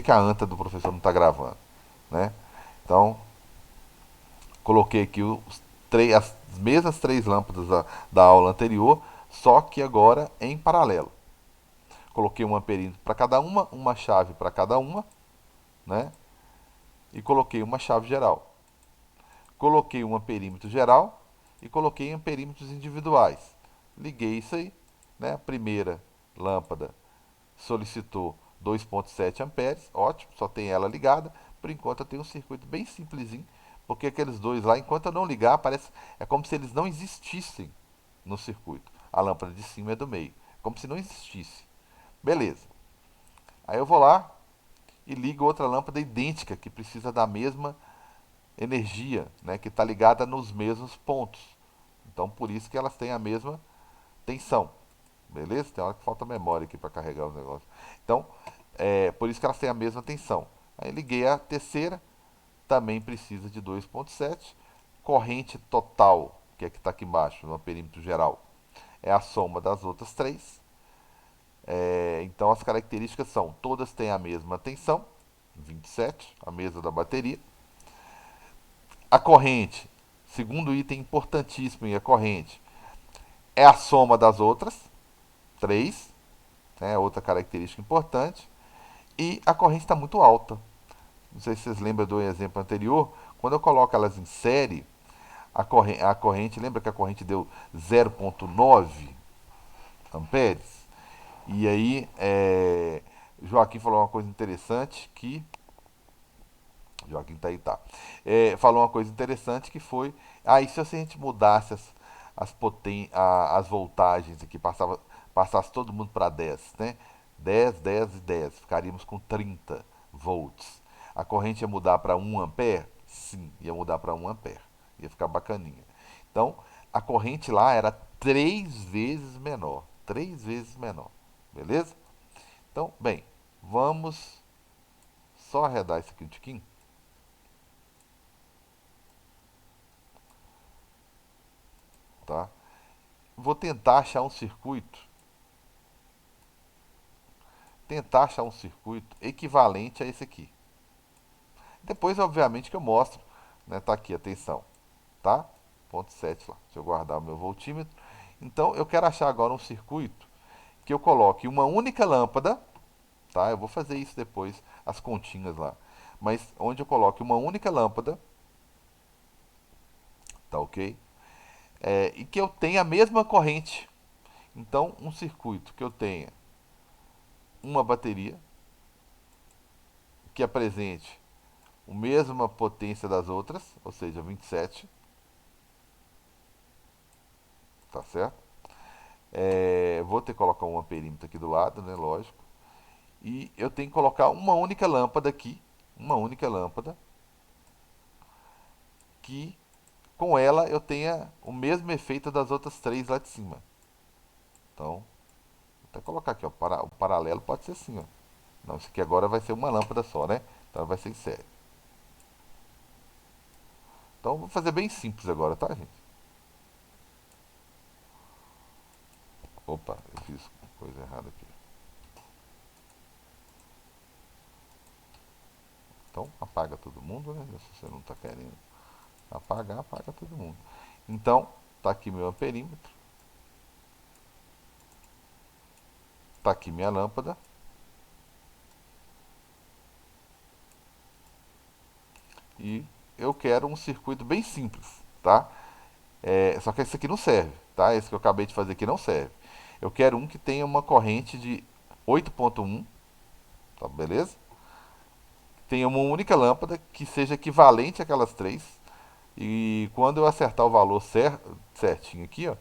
que a anta do professor não está gravando, né? Então, coloquei aqui as mesmas três lâmpadas da aula anterior, só que agora em paralelo. Coloquei um amperímetro para cada uma chave para cada uma, né? E coloquei uma chave geral. Coloquei um amperímetro geral e coloquei amperímetros individuais. Liguei isso aí, né? A primeira lâmpada solicitou 2,7 amperes, ótimo, só tem ela ligada. Por enquanto eu tenho um circuito bem simplesinho, porque aqueles dois lá, enquanto eu não ligar, parece, é como se eles não existissem no circuito. A lâmpada de cima é do meio, como se não existisse. Beleza. Aí eu vou lá e ligo outra lâmpada idêntica, que precisa da mesma energia, né, que está ligada nos mesmos pontos. Então por isso que elas têm a mesma tensão. Beleza? Tem hora que falta memória aqui para carregar os negócios. Então, por isso que elas têm a mesma tensão. Aí liguei a terceira, também precisa de 2,7. Corrente total, que é que está aqui embaixo, no perímetro geral, é a soma das outras três. Então as características são, todas têm a mesma tensão, 27, a mesma da bateria. A corrente, segundo item importantíssimo em a corrente, é a soma das outras, 3, né, outra característica importante. E a corrente está muito alta. Não sei se vocês lembram do exemplo anterior. Quando eu coloco elas em série, a corrente, lembra que a corrente deu 0,9 amperes? E aí, Joaquim falou uma coisa interessante que. Joaquim tá aí, tá. Falou uma coisa interessante que foi. Aí, se a gente mudasse as voltagens aqui, passasse todo mundo para 10, né? 10, 10 e 10, ficaríamos com 30 volts. A corrente ia mudar para 1 ampere? Sim, ia mudar para 1 ampere. Ia ficar bacaninha. Então, a corrente lá era 3 vezes menor. 3 vezes menor. Beleza? Então, bem, vamos só arredar isso aqui um tiquinho. Tá? Vou tentar achar um circuito equivalente a esse aqui. Depois, obviamente, que eu mostro, né? Tá aqui, atenção, tá? Ponto 7 lá. Deixa eu guardar o meu voltímetro. Então, eu quero achar agora um circuito que eu coloque uma única lâmpada, tá? Eu vou fazer isso depois, as continhas lá. Mas onde eu coloque uma única lâmpada, tá ok? E que eu tenha a mesma corrente. Então, um circuito que eu tenha uma bateria que apresente a mesma potência das outras, ou seja, 27, tá certo? Vou ter que colocar um amperímetro aqui do lado, né? Lógico. E eu tenho que colocar uma única lâmpada aqui, uma única lâmpada, que com ela eu tenha o mesmo efeito das outras três lá de cima. Então, vou até colocar aqui, ó, o paralelo pode ser assim, ó. Não, isso aqui agora vai ser uma lâmpada só, né? Então vai ser em série. Então vou fazer bem simples agora, tá, gente? Opa, eu fiz coisa errada aqui. Então apaga todo mundo, né? Se você não está querendo apagar, apaga todo mundo. Então, tá aqui meu amperímetro. Tá aqui minha lâmpada. E eu quero um circuito bem simples, tá? Só que esse aqui não serve, tá? Esse que eu acabei de fazer aqui não serve. Eu quero um que tenha uma corrente de 8,1, tá beleza? Tenha uma única lâmpada que seja equivalente àquelas três. E quando eu acertar o valor certinho aqui, ó,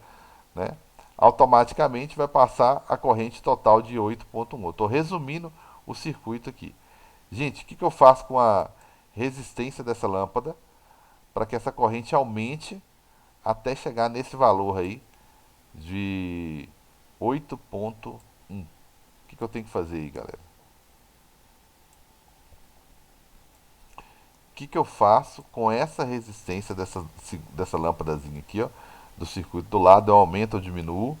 né? Automaticamente vai passar a corrente total de 8,1. Eu estou resumindo o circuito aqui. Gente, o que eu faço com a resistência dessa lâmpada para que essa corrente aumente até chegar nesse valor aí de 8,1? O que eu tenho que fazer aí, galera? O que eu faço com essa resistência dessa lâmpadazinha aqui, ó, do circuito do lado? Eu aumento ou diminuo,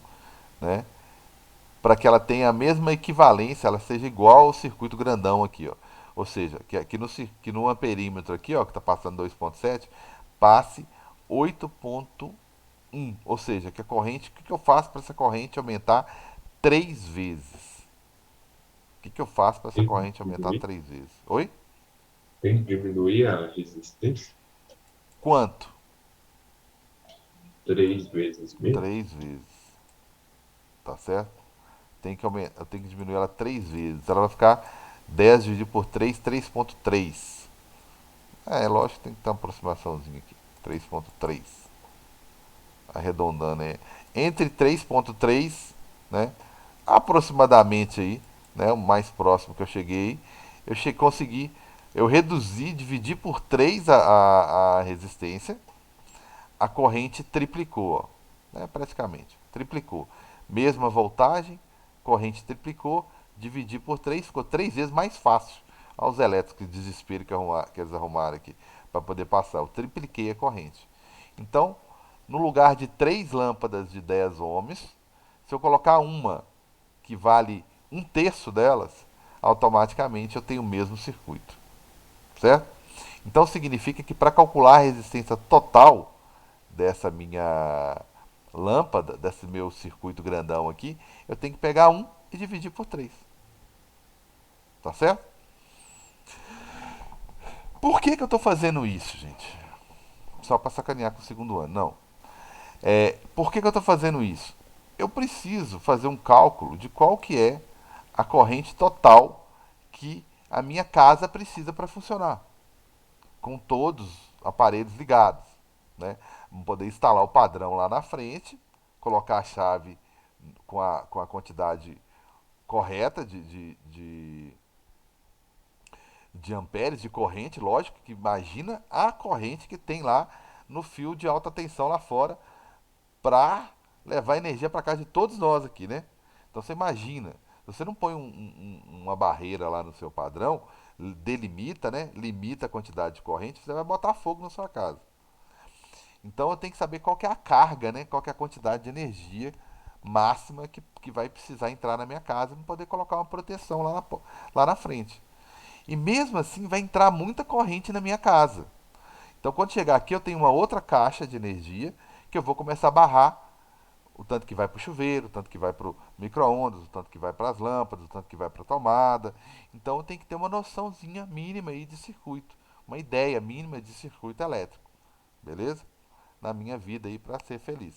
né? Para que ela tenha a mesma equivalência, ela seja igual ao circuito grandão aqui, ó. Ou seja, que no amperímetro aqui, ó, que está passando 2,7, passe 8,1. Ou seja, que a corrente, o que eu faço para essa corrente aumentar 3 vezes? O que eu faço para essa Tem que corrente aumentar diminuir, 3 vezes? Oi? tem que diminuir a resistência Quanto? 3 vezes mesmo. 3 vezes. Tá certo? Eu tenho que diminuir ela 3 vezes. Ela vai ficar 10 dividido por 3, 3,3. É lógico que tem que ter uma aproximaçãozinha aqui. 3,3. Arredondando aí. Entre 3,3, né? Aproximadamente aí, né? O mais próximo que eu cheguei. Consegui. Eu reduzi, dividi por 3 a resistência. A corrente triplicou, ó, né? Praticamente. Triplicou. Mesma voltagem, corrente triplicou, dividi por 3 ficou 3 vezes mais fácil aos elétricos de desespero que eles arrumaram aqui para poder passar. Eu tripliquei a corrente. Então, no lugar de 3 lâmpadas de 10 ohms, se eu colocar uma que vale um terço delas, automaticamente eu tenho o mesmo circuito, certo? Então significa que para calcular a resistência total dessa minha lâmpada, desse meu circuito grandão aqui, eu tenho que pegar um e dividir por 3. Tá certo? Por que eu estou fazendo isso, gente? Só para sacanear com o segundo ano. Não. Por que eu estou fazendo isso? Eu preciso fazer um cálculo de qual que é a corrente total que a minha casa precisa para funcionar, com todos os aparelhos ligados. Né? Vamos poder instalar o padrão lá na frente, colocar a chave com a quantidade correta de amperes de corrente, lógico, que imagina a corrente que tem lá no fio de alta tensão lá fora para levar energia para casa de todos nós aqui, né? Então você imagina, você não põe uma barreira lá no seu padrão, delimita, né? Limita a quantidade de corrente, você vai botar fogo na sua casa. Então eu tenho que saber qual que é a carga, né? Qual que é a quantidade de energia máxima que vai precisar entrar na minha casa para poder colocar uma proteção lá na frente. E mesmo assim vai entrar muita corrente na minha casa. Então quando chegar aqui eu tenho uma outra caixa de energia que eu vou começar a barrar o tanto que vai para o chuveiro, o tanto que vai para o micro-ondas, o tanto que vai para as lâmpadas, o tanto que vai para a tomada. Então eu tenho que ter uma noçãozinha mínima aí de circuito, uma ideia mínima de circuito elétrico, beleza? Na minha vida aí para ser feliz,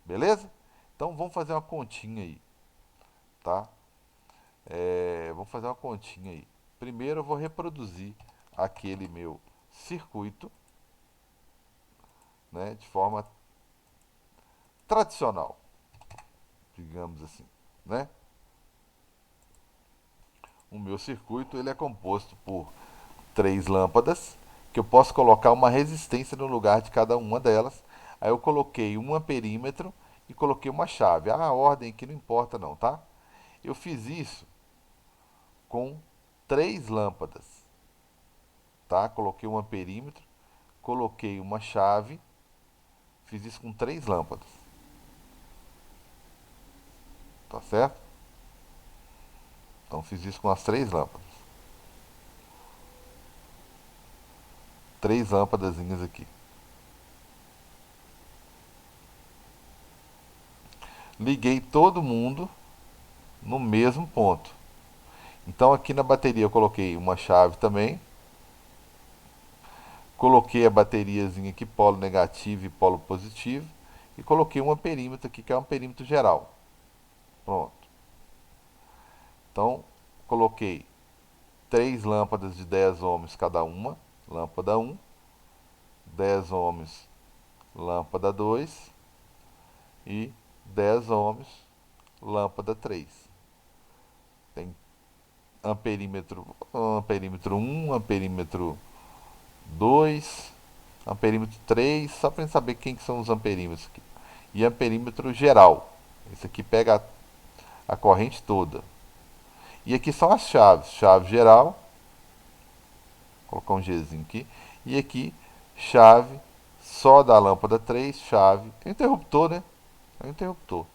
beleza? Então vamos fazer uma continha aí, tá? Vamos fazer uma continha aí. Primeiro eu vou reproduzir aquele meu circuito, né, de forma tradicional, digamos assim, né? O meu circuito ele é composto por 3 lâmpadas que eu posso colocar uma resistência no lugar de cada uma delas. Aí eu coloquei um amperímetro e coloquei uma chave. A ordem aqui não importa não, tá? Eu fiz isso com 3 lâmpadas, tá? Coloquei um amperímetro, coloquei uma chave, fiz isso com 3 lâmpadas, tá certo? Então fiz isso com as 3 lâmpadas, 3 lâmpadazinhas aqui. Liguei todo mundo no mesmo ponto. Então aqui na bateria eu coloquei uma chave também, coloquei a bateriazinha aqui, polo negativo e polo positivo, e coloquei um amperímetro aqui que é um amperímetro geral. Pronto. Então coloquei 3 lâmpadas de 10 ohms cada uma, lâmpada 1, 10 ohms, lâmpada 2 e 10 ohms, lâmpada 3. Tem amperímetro 1, amperímetro 2, amperímetro 3, só para gente saber quem que são os amperímetros aqui. E amperímetro geral. Esse aqui pega a corrente toda. E aqui são as chaves. Chave geral, vou colocar um Gzinho aqui. E aqui, chave só da lâmpada 3, chave. É um interruptor, né? É um interruptor.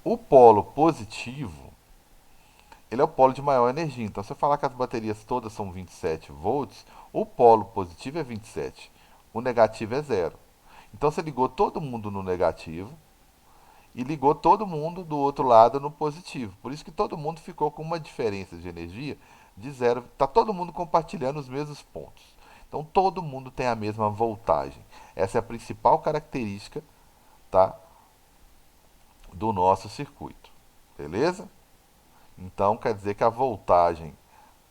O polo positivo, ele é o polo de maior energia. Então, se eu falar que as baterias todas são 27 volts, o polo positivo é 27, o negativo é zero. Então, você ligou todo mundo no negativo e ligou todo mundo do outro lado no positivo. Por isso que todo mundo ficou com uma diferença de energia de zero. Está todo mundo compartilhando os mesmos pontos. Então, todo mundo tem a mesma voltagem. Essa é a principal característica, tá, do nosso circuito. Beleza? Então, quer dizer que a voltagem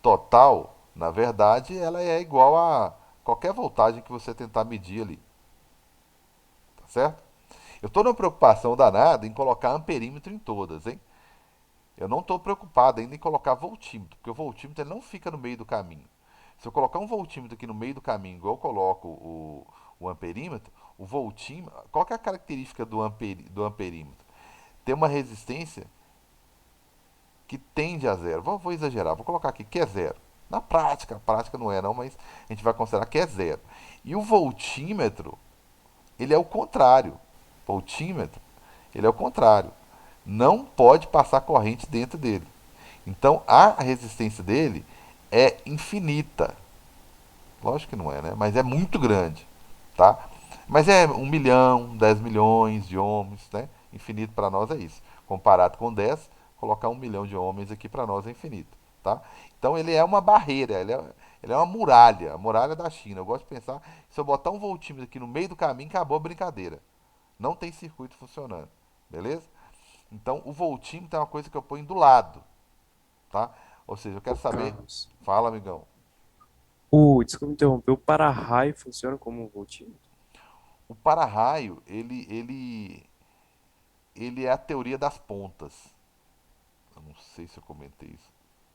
total, na verdade, ela é igual a qualquer voltagem que você tentar medir ali, tá certo? Eu estou numa preocupação danada em colocar amperímetro em todas, hein? Eu não estou preocupado ainda em colocar voltímetro, porque o voltímetro ele não fica no meio do caminho. Se eu colocar um voltímetro aqui no meio do caminho, igual eu coloco o amperímetro, o voltímetro, qual que é a característica do amperímetro? Tem uma resistência que tende a zero. Vou exagerar, vou colocar aqui que é zero. Na prática, a prática não é não, mas a gente vai considerar que é zero. E o voltímetro, ele é o contrário. Voltímetro, ele é o contrário. Não pode passar corrente dentro dele. Então a resistência dele é infinita. Lógico que não é, né? Mas é muito grande, tá? Mas é 1 milhão, 10 milhões de ohms, né? Infinito para nós é isso. Comparado com 10, colocar 1 milhão de ohms aqui para nós é infinito, tá? Então ele é uma barreira, ele é uma muralha, a muralha da China. Eu gosto de pensar, se eu botar um voltímetro aqui no meio do caminho, acabou a brincadeira. Não tem circuito funcionando, beleza? Então o voltímetro é uma coisa que eu ponho do lado, tá? Ou seja, eu Ô, quero saber. Carlos. Fala, amigão. Desculpa me interromper, o para-raio funciona como um voltímetro? O para-raio, ele é a teoria das pontas. Eu não sei se eu comentei isso.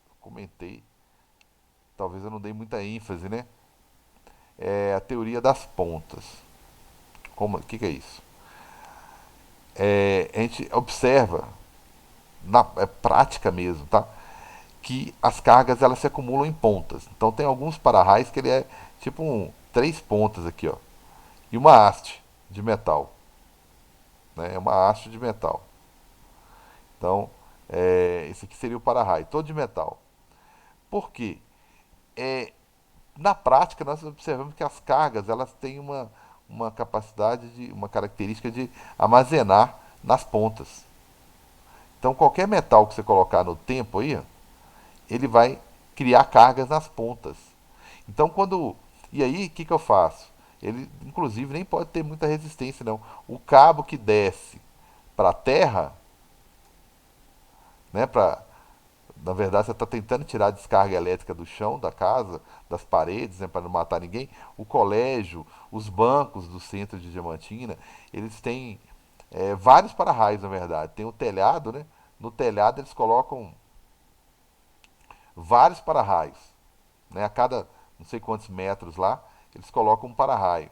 Eu comentei, talvez eu não dei muita ênfase, né? É a teoria das pontas. Como, que é isso? A gente observa na prática mesmo, tá? Que as cargas elas se acumulam em pontas. Então tem alguns para-raios que ele é tipo três pontas aqui, ó, e uma haste de metal, né? É uma haste de metal. Então, esse aqui seria o para-raio, todo de metal. Por quê? É, na prática, nós observamos que as cargas elas têm uma capacidade, uma característica de armazenar nas pontas. Então, qualquer metal que você colocar no tempo aí, ó, ele vai criar cargas nas pontas. Então, quando. E aí, o que eu faço? Ele, inclusive, nem pode ter muita resistência, não. O cabo que desce para a terra, né, na verdade, você está tentando tirar a descarga elétrica do chão da casa, das paredes, né, para não matar ninguém. O colégio, os bancos do centro de Diamantina, eles têm vários para-raios, na verdade. Tem o telhado, né? No telhado eles colocam vários para-raios, né? A cada não sei quantos metros lá, eles colocam um para-raio,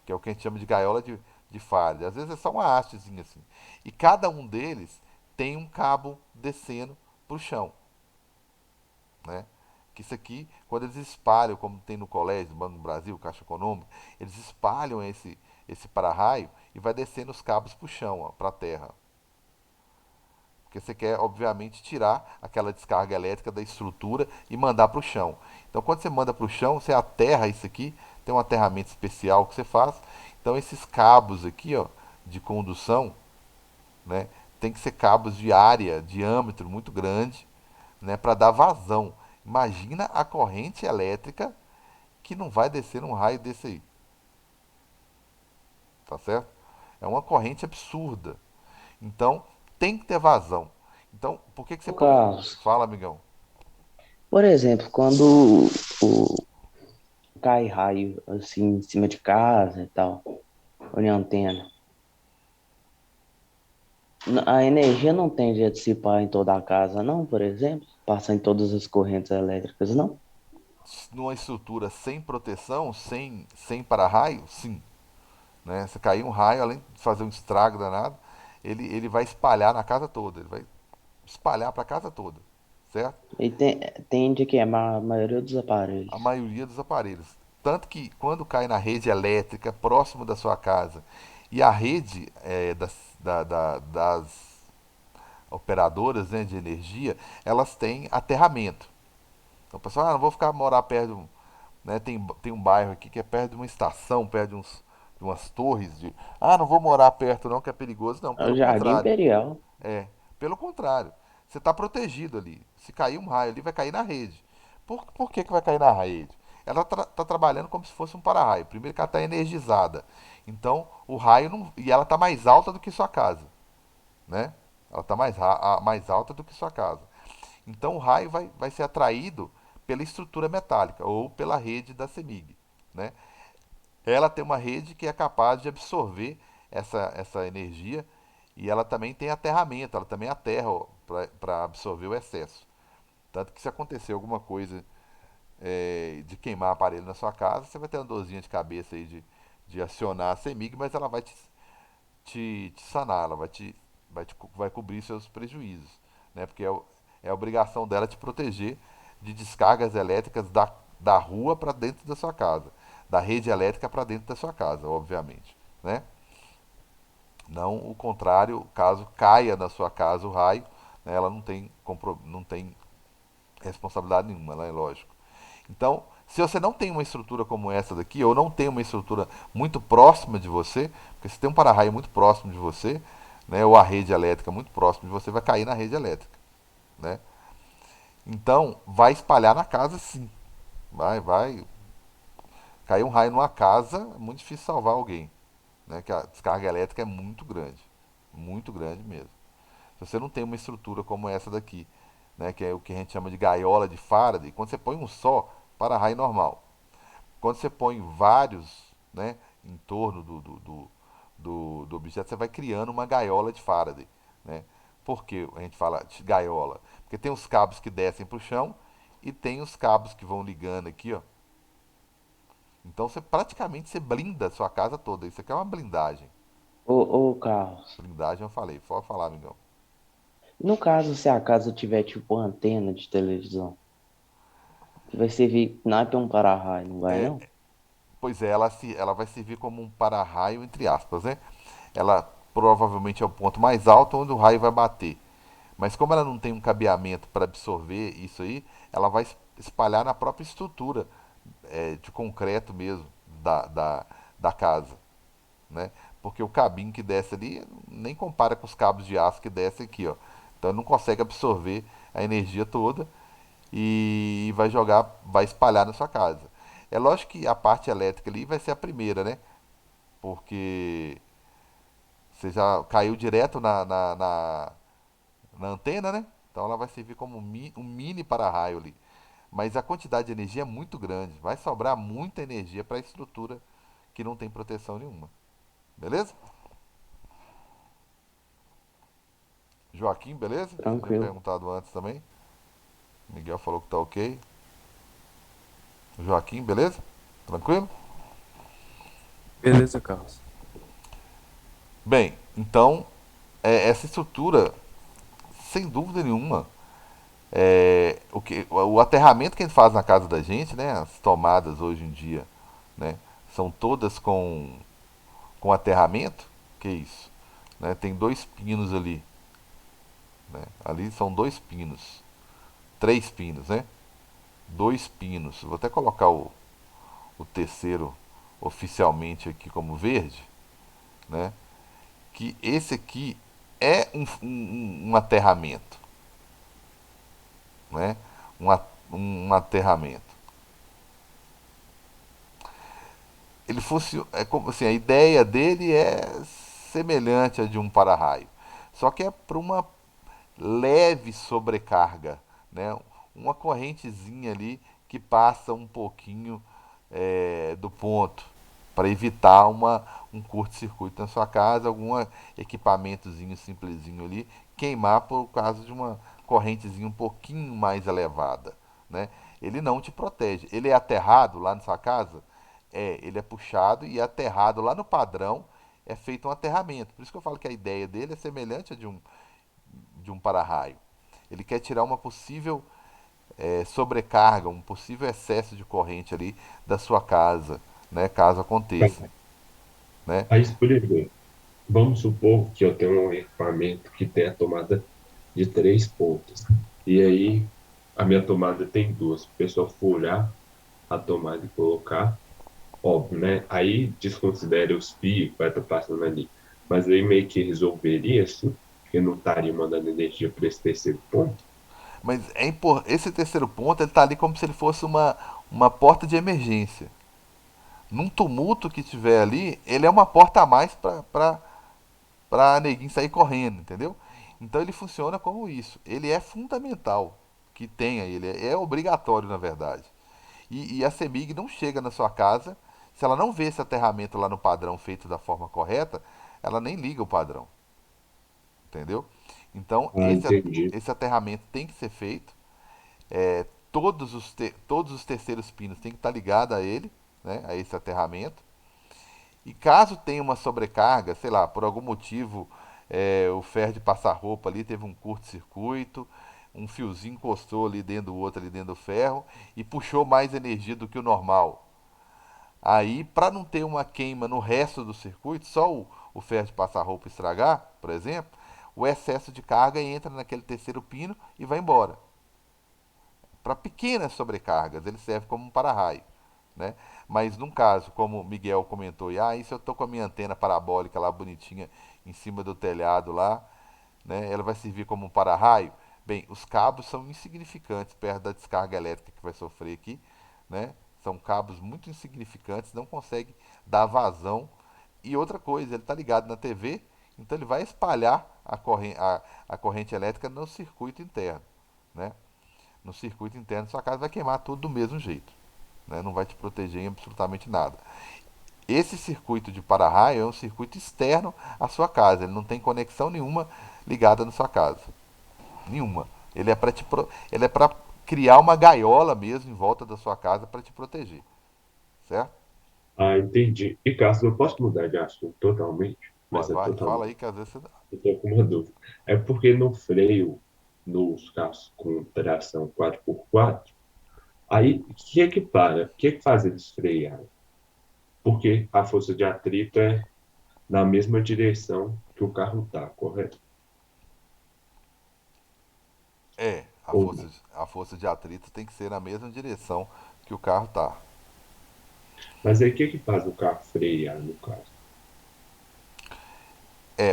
que é o que a gente chama de gaiola de falha. Às vezes é só uma hastezinha assim. E cada um deles tem um cabo descendo para o chão, né? Que isso aqui, quando eles espalham, como tem no colégio, no Banco do Brasil, Caixa Econômica, eles espalham esse para-raio e vai descendo os cabos para o chão, para a terra. Porque você quer, obviamente, tirar aquela descarga elétrica da estrutura e mandar para o chão. Então, quando você manda para o chão, você aterra isso aqui, tem um aterramento especial que você faz. Então, esses cabos aqui, ó, de condução, né, tem que ser cabos de área, diâmetro muito grande, né, para dar vazão. Imagina a corrente elétrica que não vai descer num raio desse aí, tá certo? É uma corrente absurda. Então, tem que ter vazão. Então, por que que você Ô, põe. Carlos, Fala, amigão. por exemplo, quando cai raio assim em cima de casa e tal, ou em antena, a energia não tende a dissipar em toda a casa, não, por exemplo? Passar em todas as correntes elétricas, não? Numa estrutura sem proteção, sem para-raio, sim. Né? Se cair um raio, além de fazer um estrago danado, ele vai espalhar na casa toda. Ele vai espalhar para a casa toda. Certo? E tende a queimar a maioria dos A aparelhos. maioria dos aparelhos. Tanto que quando cai na rede elétrica próximo da sua casa e a rede das operadoras, né, de energia, elas têm aterramento. Então o pessoal, não vou ficar morar perto, né, tem um bairro aqui que é perto de uma estação, perto de umas torres de, não vou morar perto não que é perigoso, não, É o pelo Jardim contrário. Imperial. É, pelo contrário. Você está protegido ali. Se cair um raio ali, vai cair na rede. Por que vai cair na rede? Ela está trabalhando como se fosse um para-raio. Primeiro que ela está energizada. Então, o raio não. E ela está mais alta do que sua casa. Né? Ela está mais alta do que sua casa. Então, o raio vai ser atraído pela estrutura metálica ou pela rede da CEMIG. Né? Ela tem uma rede que é capaz de absorver essa energia e ela também tem aterramento, ela também aterra para absorver o excesso. Tanto que se acontecer alguma coisa de queimar aparelho na sua casa, você vai ter uma dorzinha de cabeça aí de acionar a CEMIG, mas ela vai te sanar, ela vai cobrir seus prejuízos. Né? Porque é a obrigação dela te proteger de descargas elétricas da rua para dentro da sua casa. Da rede elétrica para dentro da sua casa, obviamente. Né? Não o contrário, caso caia na sua casa o raio, né, ela não tem responsabilidade nenhuma, né, lógico. Então, se você não tem uma estrutura como essa daqui, ou não tem uma estrutura muito próxima de você, porque se tem um para-raio muito próximo de você, né, ou a rede elétrica muito próxima de você, vai cair na rede elétrica. Né? Então, vai espalhar na casa sim. Vai. Cair um raio numa casa, é muito difícil salvar alguém. Né, que a descarga elétrica é muito grande mesmo. Se você não tem uma estrutura como essa daqui, né, que é o que a gente chama de gaiola de Faraday, quando você põe um só, para-raio normal. Quando você põe vários, né, em torno do objeto, você vai criando uma gaiola de Faraday. Né? Por que a gente fala de gaiola? Porque tem os cabos que descem para o chão e tem os cabos que vão ligando aqui, ó. Então você praticamente você blinda a sua casa toda. Isso aqui é uma blindagem. Ô, Carlos, Blindagem eu falei, pode falar, amigão. no caso, se a casa tiver tipo uma antena de televisão, que vai servir não é para um para-raio, não vai É, não? pois é, ela vai servir como um para-raio, entre aspas, né? Ela provavelmente é o ponto mais alto onde o raio vai bater. Mas como ela não tem um cabeamento para absorver isso aí, ela vai espalhar na própria estrutura de concreto mesmo da casa. Né? Porque o cabinho que desce ali nem compara com os cabos de aço que descem aqui. Ó. Então ele não consegue absorver a energia toda e vai espalhar na sua casa. É lógico que a parte elétrica ali vai ser a primeira, né? Porque você já caiu direto na antena, né? Então ela vai servir como um mini para-raio ali. Mas a quantidade de energia é muito grande. Vai sobrar muita energia para a estrutura que não tem proteção nenhuma. Beleza? Joaquim, beleza? Você tinha Tranquilo. perguntado antes também. Miguel falou que tá ok. Joaquim, beleza? Tranquilo? Beleza, Carlos. Bem, então, essa estrutura, sem dúvida nenhuma, o aterramento que a gente faz na casa da gente, né? As tomadas hoje em dia, né? São todas com aterramento. Que isso? Né? Tem dois pinos ali. Né? Ali são dois pinos. Três pinos, né? Dois pinos. Vou até colocar o terceiro oficialmente aqui como verde, né? Que esse aqui é um aterramento, né? Um aterramento. Ele funciona, é como assim, a ideia dele é semelhante à de um para-raio, só que é para uma leve sobrecarga, né? Uma correntezinha ali que passa um pouquinho do ponto para evitar um curto-circuito na sua casa, algum equipamentozinho simplesinho ali queimar por causa de uma correntezinha um pouquinho mais elevada, né? Ele não te protege. Ele é aterrado lá na sua casa? Ele é puxado e aterrado lá no padrão é feito um aterramento. Por isso que eu falo que a ideia dele é semelhante a de um para-raio. Ele quer tirar uma possível sobrecarga, um possível excesso de corrente ali da sua casa, né, caso aconteça, né? Aí, por exemplo, vamos supor que eu tenho um equipamento que tem a tomada de 3 pontas. E aí, a minha tomada tem duas. A pessoa furar a tomada e colocar, óbvio, né? Aí desconsidera os fios que vai estar passando ali. Mas aí meio que resolveria isso, porque não estaria mandando energia para esse terceiro ponto. Mas esse terceiro ponto ele tá ali como se ele fosse uma porta de emergência. Num tumulto que tiver ali, ele é uma porta a mais pra neguinho sair correndo, entendeu? Então ele funciona como isso. Ele é fundamental que tenha ele, é obrigatório na verdade. E a CEMIG não chega na sua casa, se ela não vê esse aterramento lá no padrão feito da forma correta, ela nem liga o padrão, entendeu? Então Ah, entendi. esse aterramento tem que ser feito. Todos os terceiros pinos têm que estar ligados a ele, né, a esse aterramento. E caso tenha uma sobrecarga, sei lá, por algum motivo o ferro de passar roupa ali teve um curto-circuito, um fiozinho encostou ali dentro do outro, ali dentro do ferro, e puxou mais energia do que o normal. Aí, para não ter uma queima no resto do circuito, só o ferro de passar roupa estragar, por exemplo, o excesso de carga entra naquele terceiro pino e vai embora. Para pequenas sobrecargas, ele serve como um para-raio, né? Mas num caso, como o Miguel comentou, e se eu tô com a minha antena parabólica lá bonitinha em cima do telhado lá, né? Ela vai servir como um para-raio? Bem, os cabos são insignificantes perto da descarga elétrica que vai sofrer aqui, né? São cabos muito insignificantes, não consegue dar vazão. E outra coisa, ele está ligado na TV, então ele vai espalhar a corrente elétrica no circuito interno, né? No circuito interno da sua casa vai queimar tudo do mesmo jeito, né? Não vai te proteger em absolutamente nada. Esse circuito de para-raio é um circuito externo à sua casa, ele não tem conexão nenhuma ligada na sua casa, nenhuma. Ele é para criar uma gaiola mesmo em volta da sua casa para te proteger, certo? Ah, entendi. E Cássio, eu posso mudar de assunto totalmente, Vai, mas é vai, fala totalmente. aí que às vezes você dá. Eu tô com uma dúvida. É porque no freio, nos carros com tração 4x4, aí o que é que para? O que é que faz eles frearem? Porque a força de atrito é na mesma direção que o carro está, correto? Ou não? A força de atrito tem que ser na mesma direção que o carro tá. Mas aí o que é que faz o carro frear, no caso?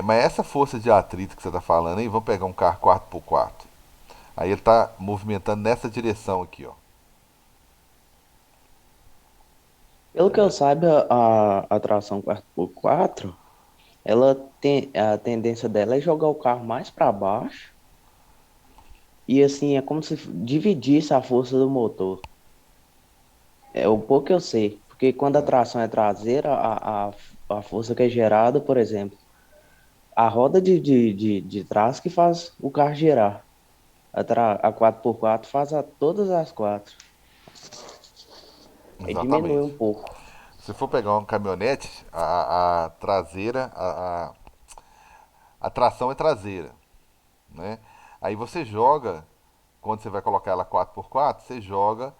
Mas essa força de atrito que você tá falando aí, vamos pegar um carro 4x4. Aí ele tá movimentando nessa direção aqui, ó. Pelo que eu saiba, a tração 4x4, ela tem a tendência dela é jogar o carro mais para baixo e assim é como se dividisse a força do motor. É o pouco que eu sei, porque quando a tração é traseira, a força que é gerada, por exemplo, a roda de trás que faz o carro girar. A 4x4 faz todas as quatro. Aí diminui Exatamente. um pouco. Se for pegar uma caminhonete, a traseira, a tração é traseira, né? Aí você joga, quando você vai colocar ela 4x4, você joga,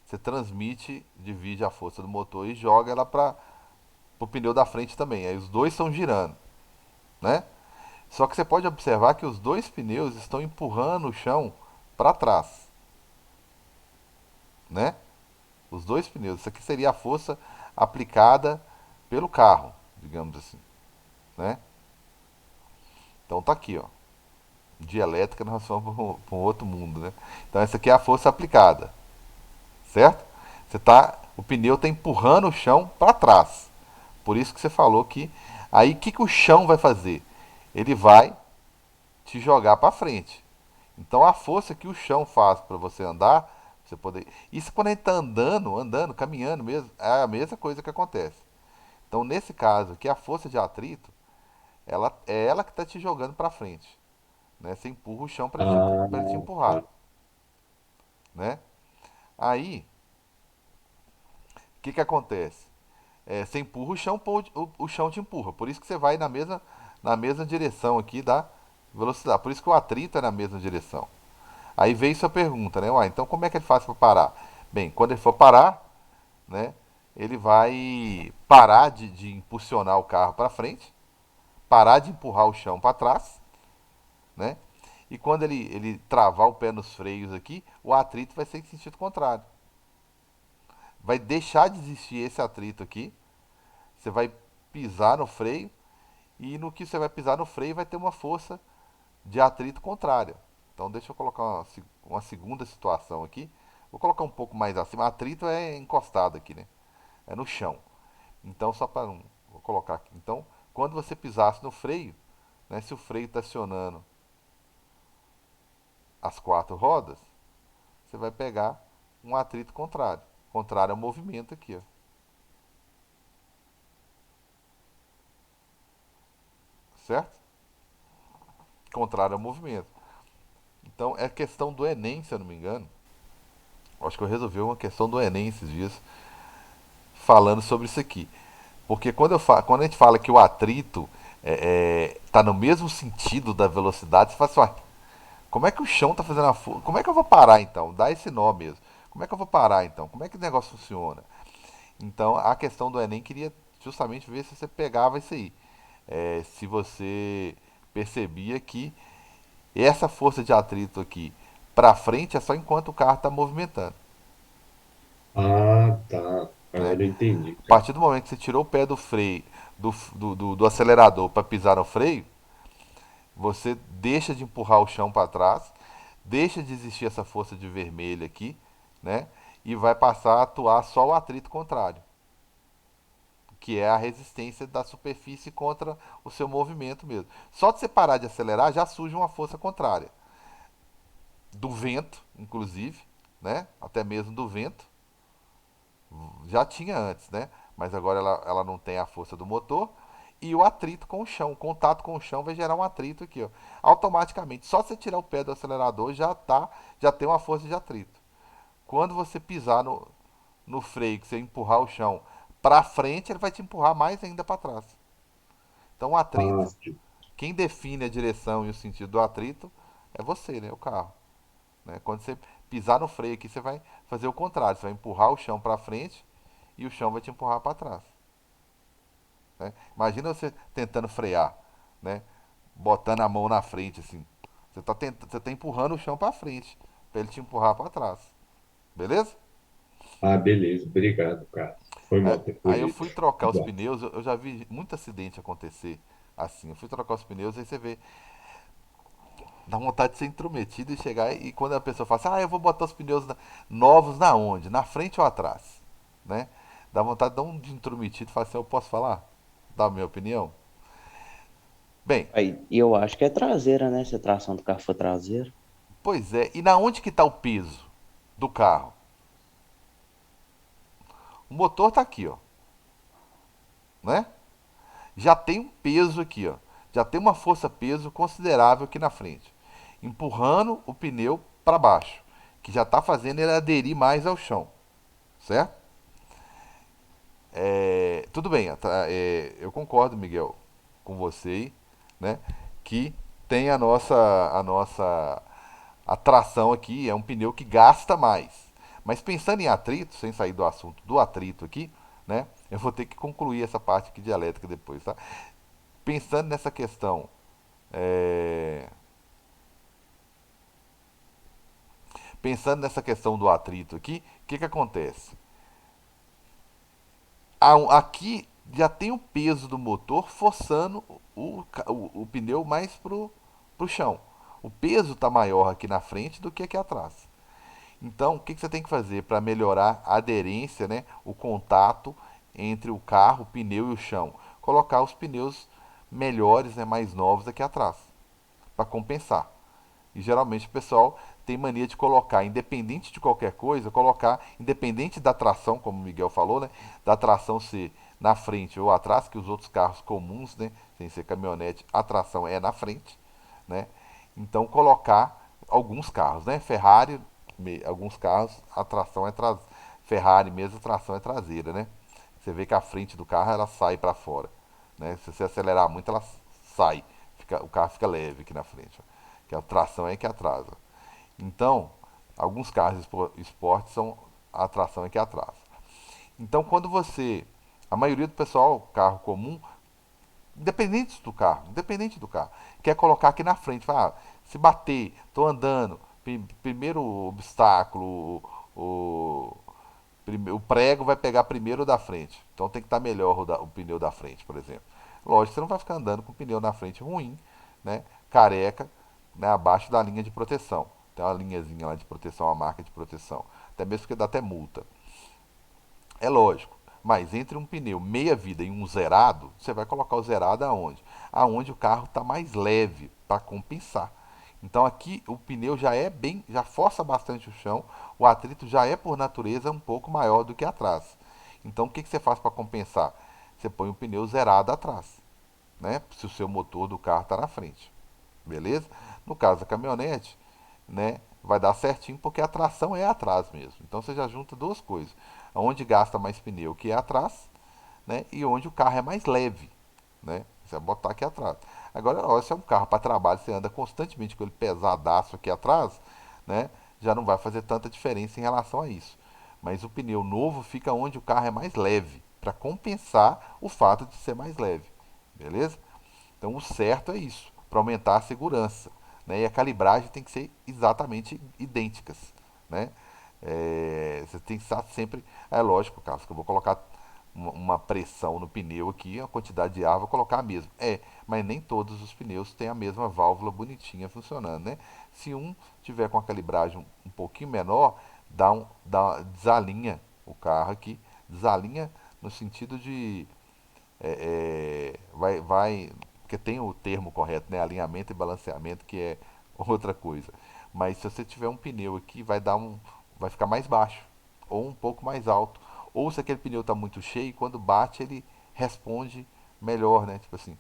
você transmite, divide a força do motor e joga ela para o pneu da frente também. Aí os dois estão girando, né? Só que você pode observar que os dois pneus estão empurrando o chão para trás, né? Os dois pneus. Isso aqui seria a força aplicada pelo carro, digamos assim, né? Então tá aqui, ó. De elétrica nós vamos para um outro mundo, né? Então essa aqui é a força aplicada, certo? O pneu está empurrando o chão para trás. Por isso que você falou que aí que o chão vai fazer? Ele vai te jogar para frente. Então a força que o chão faz para você andar, você poder. Isso quando a gente está andando, caminhando mesmo, é a mesma coisa que acontece. Então nesse caso aqui a força de atrito, ela que está te jogando para frente, né? Você empurra o chão para Ah, ele te empurrar, tá. né? Aí o que acontece? Você empurra o chão, o chão te empurra. Por isso que você vai na mesma direção aqui da velocidade. Por isso que o atrito é na mesma direção. Aí veio sua pergunta, né? Uai, então como é que ele faz para parar? Bem, quando ele for parar, né? Ele vai parar de impulsionar o carro para frente, parar de empurrar o chão para trás, né? E quando ele travar o pé nos freios aqui, o atrito vai ser em sentido contrário. Vai deixar de existir esse atrito aqui. Você vai pisar no freio e no que você vai pisar no freio vai ter uma força de atrito contrária. Então deixa eu colocar uma segunda situação aqui. Vou colocar um pouco mais acima. Atrito é encostado aqui, né? É no chão. Então só para não, vou colocar aqui. Então quando você pisasse no freio, né, se o freio está acionando as quatro rodas, você vai pegar um atrito contrário. Contrário ao movimento aqui, ó. Certo? Contrário ao movimento. Então é questão do Enem, se eu não me engano. Acho que eu resolvi uma questão do Enem esses dias falando sobre isso aqui. Porque quando a gente fala que o atrito está no mesmo sentido da velocidade, você fala assim, ué, como é que o chão está fazendo a força? Como é que eu vou parar então? Dá esse nó mesmo. Como é que eu vou parar então? Como é que o negócio funciona? Então a questão do Enem queria justamente ver se você pegava isso aí. Se você percebia que essa força de atrito aqui para frente é só enquanto o carro está movimentando, Ah, tá. né? Agora eu entendi, A cara. partir do momento que você tirou o pé do freio, do acelerador para pisar no freio, você deixa de empurrar o chão para trás, deixa de existir essa força de vermelho aqui, né? E vai passar a atuar só o atrito contrário, que é a resistência da superfície contra o seu movimento mesmo. Só de você parar de acelerar já surge uma força contrária, do vento, inclusive, né? Até mesmo do vento. Já tinha antes, né? Mas agora ela não tem a força do motor. E o atrito com o chão. O contato com o chão vai gerar um atrito aqui, ó. Automaticamente. Só você tirar o pé do acelerador já tem uma força de atrito. Quando você pisar no freio, que você empurrar o chão para frente, ele vai te empurrar mais ainda para trás. Então o Ah, atrito, quem define a direção e o sentido do atrito é você, né? O carro. Né? Quando você pisar no freio aqui, você vai fazer o contrário. Você vai empurrar o chão para frente e o chão vai te empurrar para trás. Né? Imagina você tentando frear, né? Botando a mão na frente assim. Você tá empurrando o chão para frente para ele te empurrar para trás. Beleza? beleza. Obrigado, cara. Foi Aí, mal ter aí eu fugido. fui trocar os Bom, pneus, eu já vi muito acidente acontecer assim. Eu fui trocar os pneus, aí você vê, dá vontade de ser intrometido e chegar e quando a pessoa fala assim, eu vou botar os pneus novos na onde? Na frente ou atrás? Né? Dá vontade de dar um de intrometido e falar assim, eu posso falar? Dar a minha opinião? Bem, Aí, e eu acho que é traseira, né? Se a tração do carro for traseira. pois é, e na onde que está o peso do carro? O motor está aqui, ó, né? Já tem um peso aqui, ó. Já tem uma força-peso considerável aqui na frente, empurrando o pneu para baixo, que já está fazendo ele aderir mais ao chão, certo? Tudo bem, eu concordo, Miguel, com você, né? Que tem a nossa atração aqui, é um pneu que gasta mais. Mas pensando em atrito, sem sair do assunto do atrito aqui, né? Eu vou ter que concluir essa parte aqui de elétrica depois, tá? Pensando nessa questão, é, pensando nessa questão do atrito aqui, o que acontece? Aqui já tem o peso do motor forçando o pneu mais pro chão. O peso está maior aqui na frente do que aqui atrás. Então, o que você tem que fazer para melhorar a aderência, né, o contato entre o carro, o pneu e o chão? Colocar os pneus melhores, né, mais novos aqui atrás, para compensar. E geralmente o pessoal tem mania de colocar, independente de qualquer coisa, colocar, independente da tração, como o Miguel falou, né? Da tração ser na frente ou atrás, que os outros carros comuns, né? Sem ser caminhonete, a tração é na frente, né? Então colocar alguns carros, né? Ferrari, alguns carros, a tração é Ferrari mesmo, a tração é traseira, né? Você vê que a frente do carro ela sai para fora, né? Se você acelerar muito, ela sai, o carro fica leve aqui na frente, ó, que a tração é que atrasa. Então, alguns carros esportes são a tração é que atrasa. Então, quando a maioria do pessoal, carro comum, independente do carro, quer colocar aqui na frente, fala, Se bater, tô andando, primeiro obstáculo, o, o prego vai pegar primeiro o da frente. Então tem que estar melhor o pneu da frente, por exemplo. Lógico, você não vai ficar andando com o pneu na frente ruim, né? Careca, né? Abaixo da linha de proteção. Tem uma linhazinha lá de proteção, uma marca de proteção. Até mesmo porque dá até multa. É lógico. Mas entre um pneu meia vida e um zerado, você vai colocar o zerado aonde? Aonde o carro está mais leve para compensar. Então aqui o pneu já é bem, já força bastante o chão, o atrito já é por natureza um pouco maior do que atrás. Então o que, que você faz para compensar? Você põe o pneu zerado atrás, né? Se o seu motor do carro está na frente, beleza? No caso da caminhonete, né? Vai dar certinho porque a tração é atrás mesmo. Então você já junta duas coisas: onde gasta mais pneu, que é atrás, né? E onde o carro é mais leve, né? Você vai botar aqui atrás. Agora, ó, se é um carro para trabalho, você anda constantemente com ele pesadaço aqui atrás, né? Já não vai fazer tanta diferença em relação a isso. Mas o pneu novo fica onde o carro é mais leve, para compensar o fato de ser mais leve, beleza? Então o certo é isso, para aumentar a segurança, né? E a calibragem tem que ser exatamente idênticas, né? Você tem que estar sempre. É lógico, Carlos, que eu vou colocar uma pressão no pneu aqui, a quantidade de ar vou colocar a mesma. Mas nem todos os pneus têm a mesma válvula bonitinha funcionando, né? Se um tiver com a calibragem um pouquinho menor, desalinha o carro aqui, desalinha no sentido de porque tem o termo correto, né? Alinhamento e balanceamento, que é outra coisa. Mas se você tiver um pneu aqui, vai ficar mais baixo ou um pouco mais alto. Ou se aquele pneu está muito cheio, quando bate ele responde melhor, né? Tipo assim,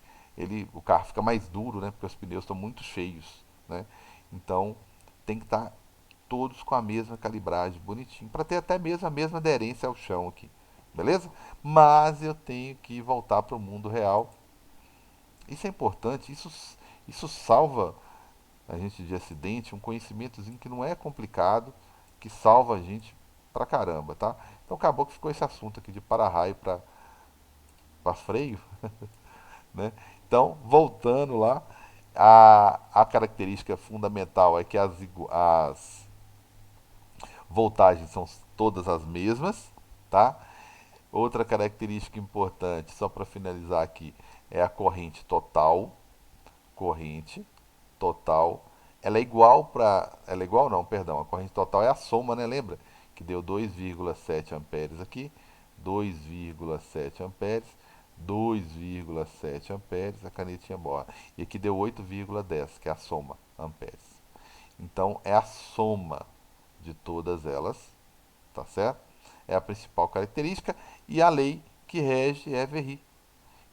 o carro fica mais duro, né? Porque os pneus estão muito cheios, né? Então tem que estar todos com a mesma calibragem, bonitinho, para ter até mesmo a mesma aderência ao chão aqui, beleza? Mas eu tenho que voltar para o mundo real. Isso é importante, isso salva a gente de acidente, um conhecimentozinho que não é complicado, que salva a gente pra caramba, tá? Então acabou que ficou esse assunto aqui de para-raio para freio, né? Então, voltando lá, a característica fundamental é que as voltagens são todas as mesmas, tá? Outra característica importante, só para finalizar aqui, é a corrente total. Corrente total. Ela é igual não, perdão. A corrente total é a soma, né? Lembra? Que deu 2,7 amperes aqui, 2,7 amperes, 2,7 amperes, a canetinha boa. E aqui deu 8,10, que é a soma, amperes. Então é a soma de todas elas, tá certo? É a principal característica e a lei que rege é Verri.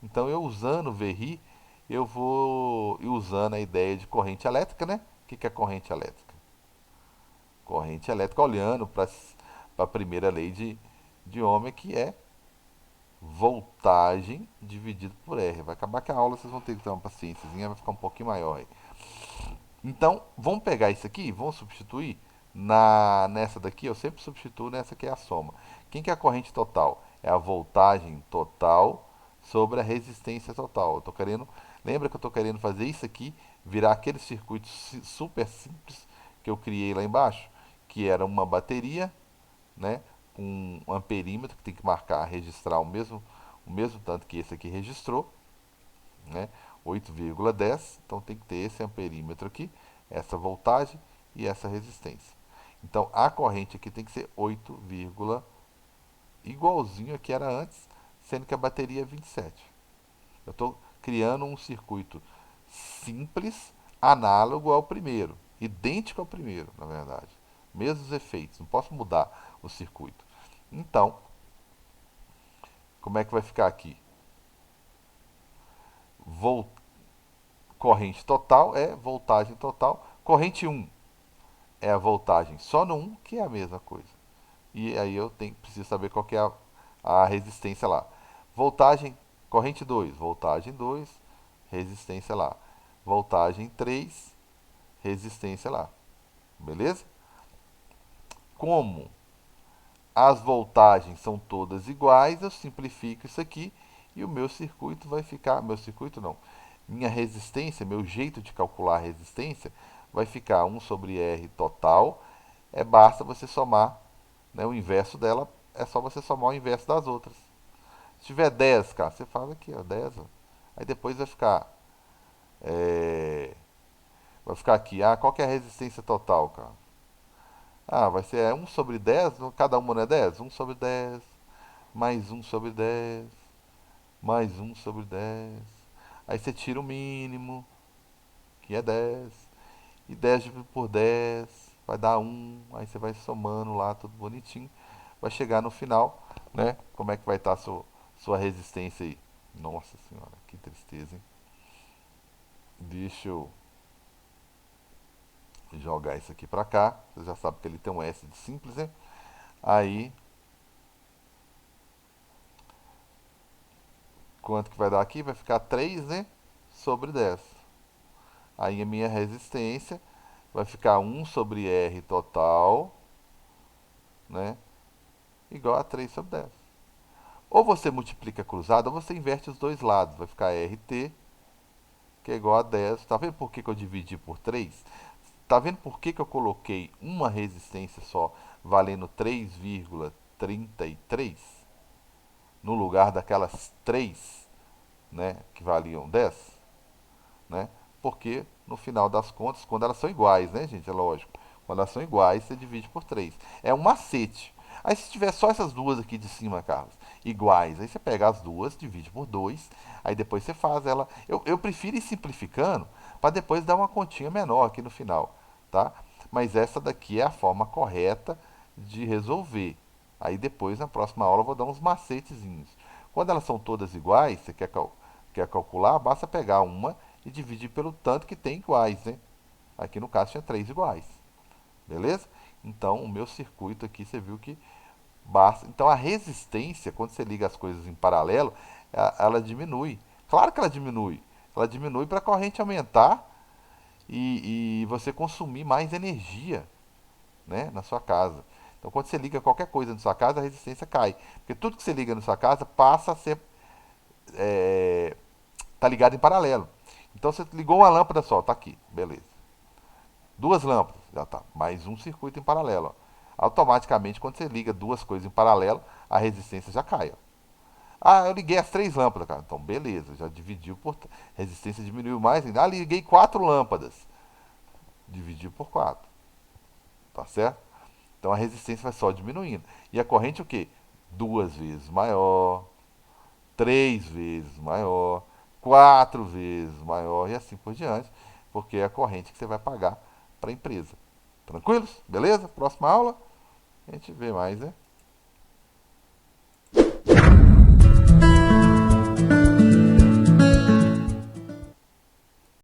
Então eu usando Verri, eu vou usando a ideia de corrente elétrica, né? O que é corrente elétrica? Corrente elétrica olhando para a primeira lei de Ohm, que é voltagem dividido por R. Vai acabar que a aula vocês vão ter que ter uma paciênciazinha, vai ficar um pouquinho maior aí. Então, vamos pegar isso aqui, vamos substituir nessa daqui, eu sempre substituo nessa que é a soma. Quem que é a corrente total? É a voltagem total sobre a resistência total. Eu tô querendo, lembra que eu estou querendo fazer isso aqui, virar aquele circuito super simples que eu criei lá embaixo, que era uma bateria, né, com um amperímetro que tem que marcar, registrar o mesmo tanto que esse aqui registrou, né? 8,10, então tem que ter esse amperímetro aqui, essa voltagem e essa resistência. Então a corrente aqui tem que ser 8, igualzinho a que era antes, sendo que a bateria é 27. Eu estou criando um circuito simples, análogo ao primeiro, idêntico ao primeiro, na verdade. Mesmos efeitos, não posso mudar o circuito. Então, como é que vai ficar aqui? Vol Corrente total é voltagem total. Corrente um é a voltagem só no um, que é a mesma coisa. E aí preciso saber qual que é a resistência lá. Voltagem, corrente 2 voltagem 2 resistência lá. Voltagem 3 resistência lá. Beleza? Como as voltagens são todas iguais, eu simplifico isso aqui e o meu circuito vai ficar, meu circuito não, minha resistência, meu jeito de calcular a resistência vai ficar 1 sobre R total. Basta você somar, né, o inverso dela, é só você somar o inverso das outras. Se tiver 10, cara, você faz aqui, ó, 10. Ó. Aí depois vai ficar aqui, qual que é a resistência total, cara? Vai ser 1 sobre 10, cada uma não é 10? 1 sobre 10, mais 1 sobre 10, mais 1 sobre 10. Aí você tira o mínimo, que é 10. E 10 dividido por 10 vai dar 1. Aí você vai somando lá, tudo bonitinho. Vai chegar no final, né? Como é que vai estar a sua resistência aí? Nossa senhora, que tristeza, hein? Deixa eu jogar isso aqui pra cá. Você já sabe que ele tem um S de simples, né? Aí, quanto que vai dar aqui? Vai ficar 3, né? Sobre 10. Aí a minha resistência vai ficar 1 sobre R total, né? Igual a 3 sobre 10. Ou você multiplica cruzado, ou você inverte os dois lados. Vai ficar RT, que é igual a 10. Tá vendo por que eu dividi por 3? Tá vendo por que eu coloquei uma resistência só, valendo 3,33, no lugar daquelas 3, né, que valiam 10? Né? Porque, no final das contas, quando elas são iguais, né, gente? É lógico. Quando elas são iguais, você divide por 3. É um macete. Aí se tiver só essas duas aqui de cima, Carlos, iguais, aí você pega as duas, divide por 2, aí depois você faz ela. Eu prefiro ir simplificando para depois dar uma continha menor aqui no final, tá? Mas essa daqui é a forma correta de resolver. Aí depois, na próxima aula, eu vou dar uns macetezinhos. Quando elas são todas iguais, você quer calcular, basta pegar uma e dividir pelo tanto que tem iguais, né? Aqui no caso tinha 3 iguais. Beleza? Então, o meu circuito aqui, você viu que basta. Então, a resistência, quando você liga as coisas em paralelo, ela diminui. Claro que ela diminui. Ela diminui para a corrente aumentar e você consumir mais energia, né, na sua casa. Então, quando você liga qualquer coisa na sua casa, a resistência cai. Porque tudo que você liga na sua casa passa a ser tá ligado em paralelo. Então você ligou uma lâmpada só, tá aqui, beleza. Duas lâmpadas, já tá. Mais um circuito em paralelo. Ó. Automaticamente, quando você liga duas coisas em paralelo, a resistência já cai. Ó. Eu liguei as 3 lâmpadas, cara. Então, beleza, já dividiu por. Resistência diminuiu mais ainda. Liguei 4 lâmpadas. Dividiu por 4. Tá certo? Então a resistência vai só diminuindo. E a corrente o quê? 2 vezes maior, 3 vezes maior, 4 vezes maior e assim por diante, porque é a corrente que você vai pagar para a empresa. Tranquilos? Beleza? Próxima aula a gente vê mais, né?